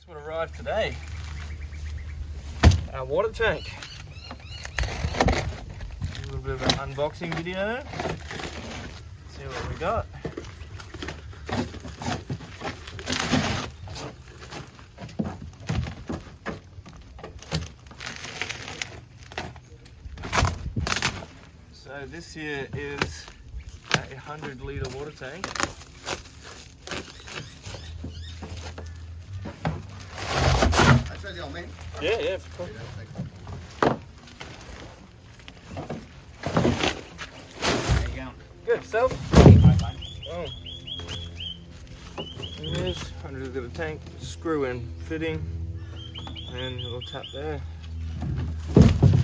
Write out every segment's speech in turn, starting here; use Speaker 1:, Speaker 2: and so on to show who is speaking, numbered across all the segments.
Speaker 1: Guess what arrived today? Our water tank. A little bit of an unboxing video. See what we got. So this here is a 100-litre water tank. Yeah, of course.
Speaker 2: How you going?
Speaker 1: Good, self? Oh. Here's 100-litre tank, screw in fitting, and a little tap there.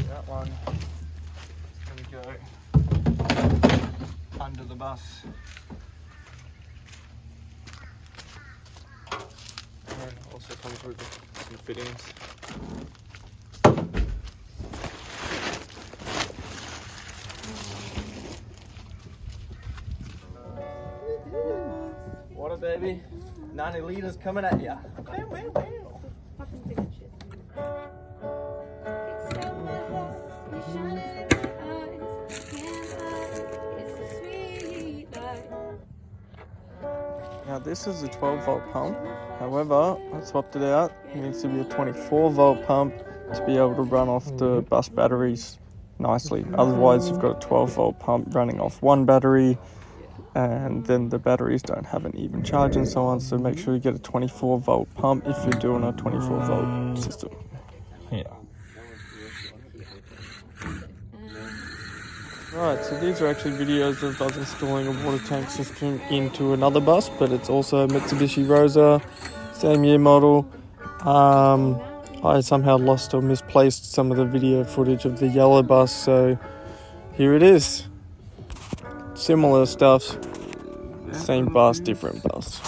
Speaker 1: That one is going to go under the bus. And also comes with some fittings. Water, baby. 90 litres coming at ya. Now this is a 12-volt pump. However, I swapped it out. It needs to be a 24-volt pump to be able to run off the bus batteries nicely. Otherwise, you've got a 12-volt pump running off one battery, and then the batteries don't have an even charge and so on. So make sure you get a 24-volt pump if you're doing a 24-volt system. Yeah. Right, so these are actually videos of us installing a water tank system into another bus, but it's also a Mitsubishi Rosa, same year model. I somehow lost or misplaced some of the video footage of the yellow bus, so here it is. Similar stuff, same bus, different bus.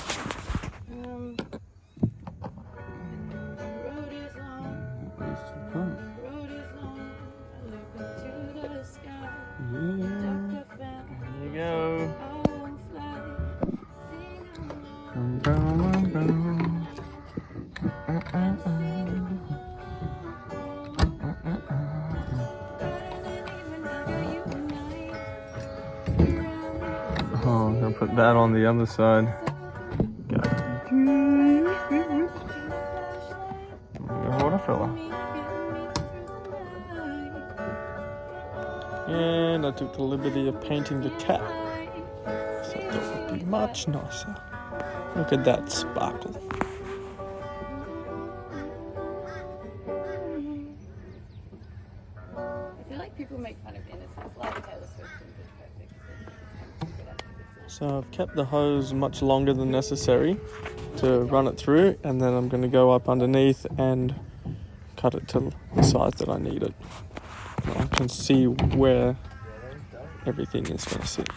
Speaker 1: There you go. Oh, I'm gonna put that on the other side. Water fella. And I took the liberty of painting the cap, so it would be much nicer. Look at that sparkle.
Speaker 3: I feel like people make fun of innocence, like Taylor Swift and Pitch Perfect.
Speaker 1: So I've kept the hose much longer than necessary to run it through, and then I'm going to go up underneath and cut it to the size that I need it. I can see where everything is going to sit.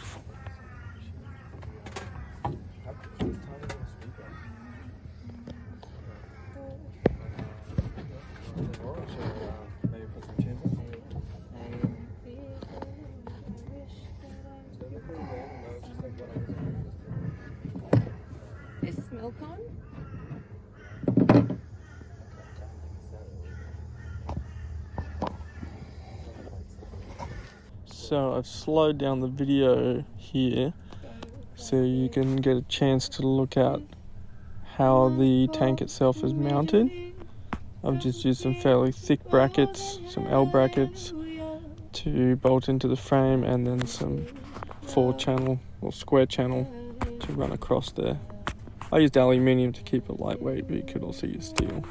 Speaker 3: Is milk on?
Speaker 1: So I've slowed down the video here so you can get a chance to look at how the tank itself is mounted. I've just used some fairly thick brackets, some L brackets to bolt into the frame, and then some 4-channel or square channel to run across there. I used aluminium to keep it lightweight, but you could also use steel.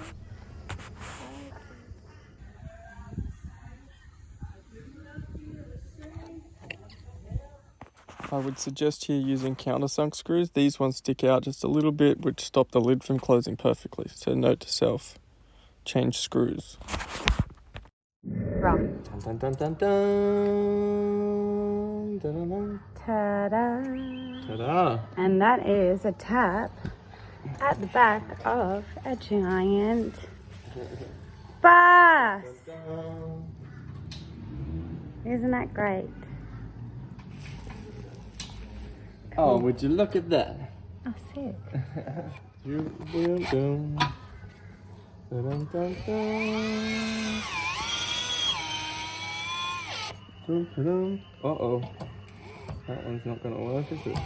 Speaker 1: I would suggest here using countersunk screws. These ones stick out just a little bit, which stop the lid from closing perfectly. So note to self, change screws.
Speaker 3: Wrong.
Speaker 1: Dun, dun, dun, dun, dun, dun, dun.
Speaker 3: Ta-da.
Speaker 1: Ta-da!
Speaker 3: And that is a tap at the back of a giant bus. Isn't that great?
Speaker 1: Oh, would you look at that?
Speaker 3: Oh, sick.
Speaker 1: Dun, dun, dun. Dun, dun, dun. Uh-oh. That one's not going to work, is it?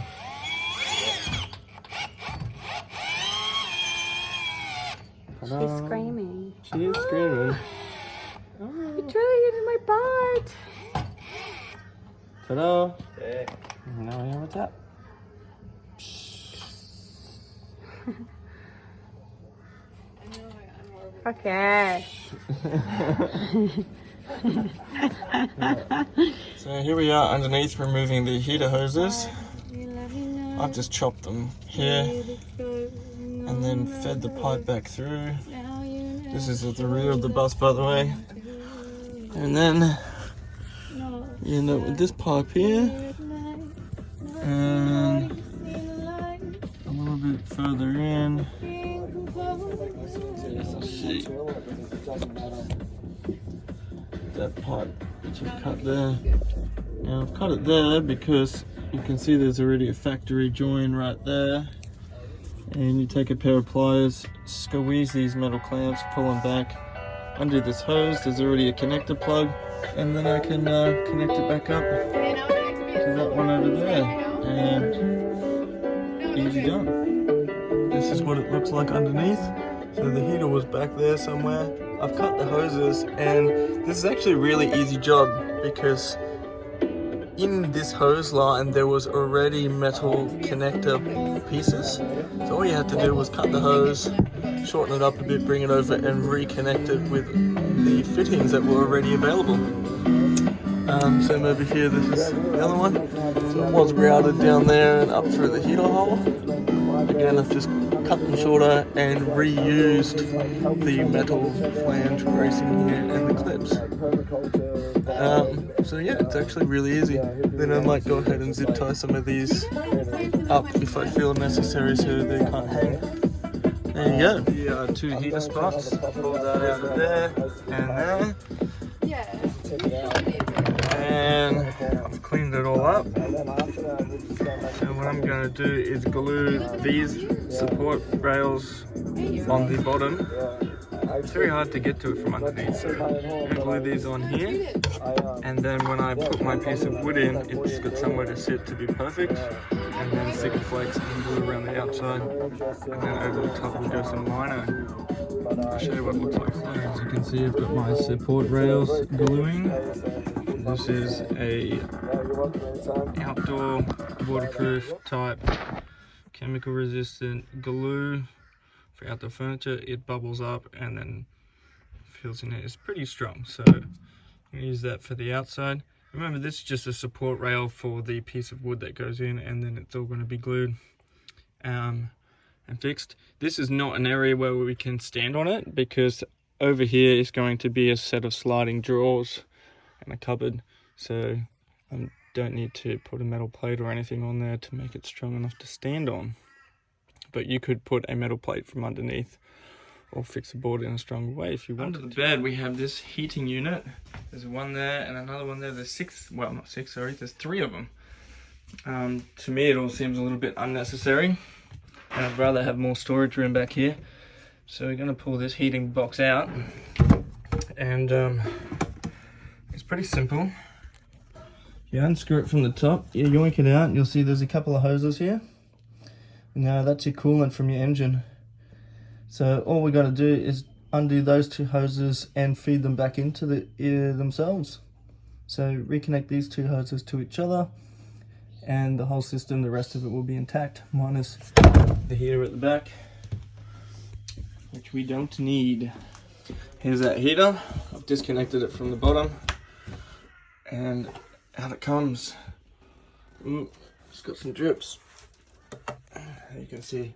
Speaker 1: Ta-da.
Speaker 3: She's screaming.
Speaker 1: She is screaming.
Speaker 3: Oh. It's really in my butt.
Speaker 1: Ta-da.
Speaker 2: Yeah.
Speaker 1: Now we have a tap.
Speaker 3: Fuck yeah.
Speaker 1: So here we are underneath removing the heater hoses. I've just chopped them here and then fed the pipe back through. This is at the rear of the bus, by the way. And then you end up with this pipe here and a little bit further in. Let's see. That pipe which I've cut there. Now I've cut it there because you can see there's already a factory join right there. And you take a pair of pliers, squeeze these metal clamps, pull them back. Undo this hose, there's already a connector plug, and then I can connect it back up to that one over there. And easy done. This is what it looks like underneath. So the heater was back there somewhere. I've cut the hoses, and this is actually a really easy job because in this hose line there was already metal connector pieces. So all you had to do was cut the hose, shorten it up a bit, bring it over and reconnect it with the fittings that were already available. Same over here, this is the other one. So it was routed down there and up through the heater hole. Again, I've just cut them shorter and reused the metal flange bracing here and the clips. So yeah, it's actually really easy. Then I might go ahead and zip tie some of these up if I feel necessary so they can't hang. There you go. The two heater spots. Pull that out of there and there. And I've cleaned it all up. And what I'm going to do is glue these support rails on the bottom. It's very hard to get to it from underneath, so I'm going to glue these on here. And then when I put my piece of wood in, it's got somewhere to sit to be perfect. And then sticker flakes and glue around the outside. And then over the top we'll go some lino. I'll show you what it looks like. As you can see, I've got my support rails gluing. This is a outdoor waterproof type chemical resistant glue for outdoor furniture. It bubbles up and then fills in it. It's pretty strong, so I'm going to use that for the outside. Remember, this is just a support rail for the piece of wood that goes in, and then it's all going to be glued and fixed. This is not an area where we can stand on it because over here is going to be a set of sliding drawers and a cupboard, so I don't need to put a metal plate or anything on there to make it strong enough to stand on. But you could put a metal plate from underneath or fix a board in a stronger way if you wanted. Under the bed we have this heating unit. There's one there and another one there. There's there's 3 of them. To me it all seems a little bit unnecessary. I'd rather have more storage room back here. So we're going to pull this heating box out, and it's pretty simple. You unscrew it from the top, you yoink it out, and you'll see there's a couple of hoses here. Now that's your coolant from your engine. So all we got to do is undo those 2 hoses and feed them back into the themselves. So reconnect these 2 hoses to each other, and the whole system, the rest of it will be intact, minus the heater at the back, which we don't need. Here's that heater. I've disconnected it from the bottom, and out it comes. Ooh, it's got some drips. You can see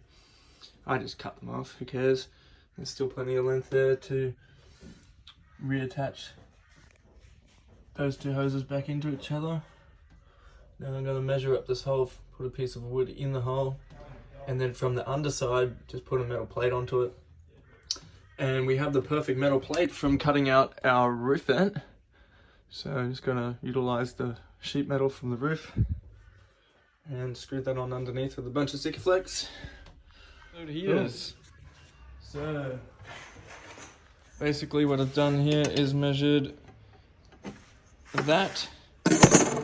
Speaker 1: I just cut them off, who cares? There's still plenty of length there to reattach those 2 hoses back into each other. Now I'm going to measure up this hole, put a piece of wood in the hole, and then from the underside just put a metal plate onto it. And we have the perfect metal plate from cutting out our roof vent. So I'm just going to utilize the sheet metal from the roof and screw that on underneath with a bunch of sticker flakes. So here's. So basically what I've done here is measured that,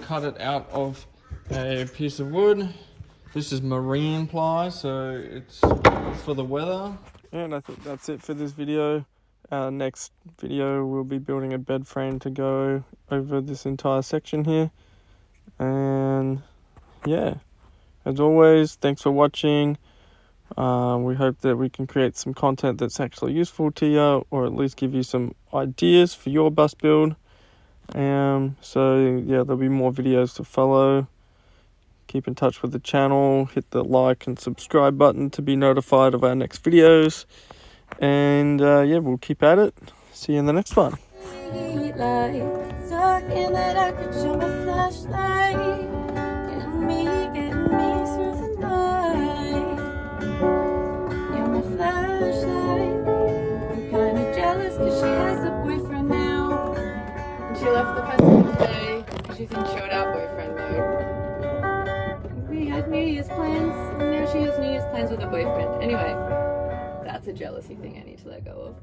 Speaker 1: cut it out of a piece of wood. This is marine ply, so it's for the weather. And I think that's it for this video. Our next video we'll be building a bed frame to go over this entire section here. And yeah, as always, thanks for watching. We hope that we can create some content that's actually useful to you, or at least give you some ideas for your bus build. So yeah, there'll be more videos to follow. Keep in touch with the channel, hit the like and subscribe button to be notified of our next videos. And yeah, we'll keep at it. See you in the next one. Stuck in that I could show my flashlight. Getting me through the night. You're my flashlight. I'm kinda jealous cause she has a boyfriend now. And she left the festival today. She's in chilled out boyfriend mode. We had New Year's plans, and now she has New Year's plans with a boyfriend. Anyway, that's a jealousy thing I need to let go of.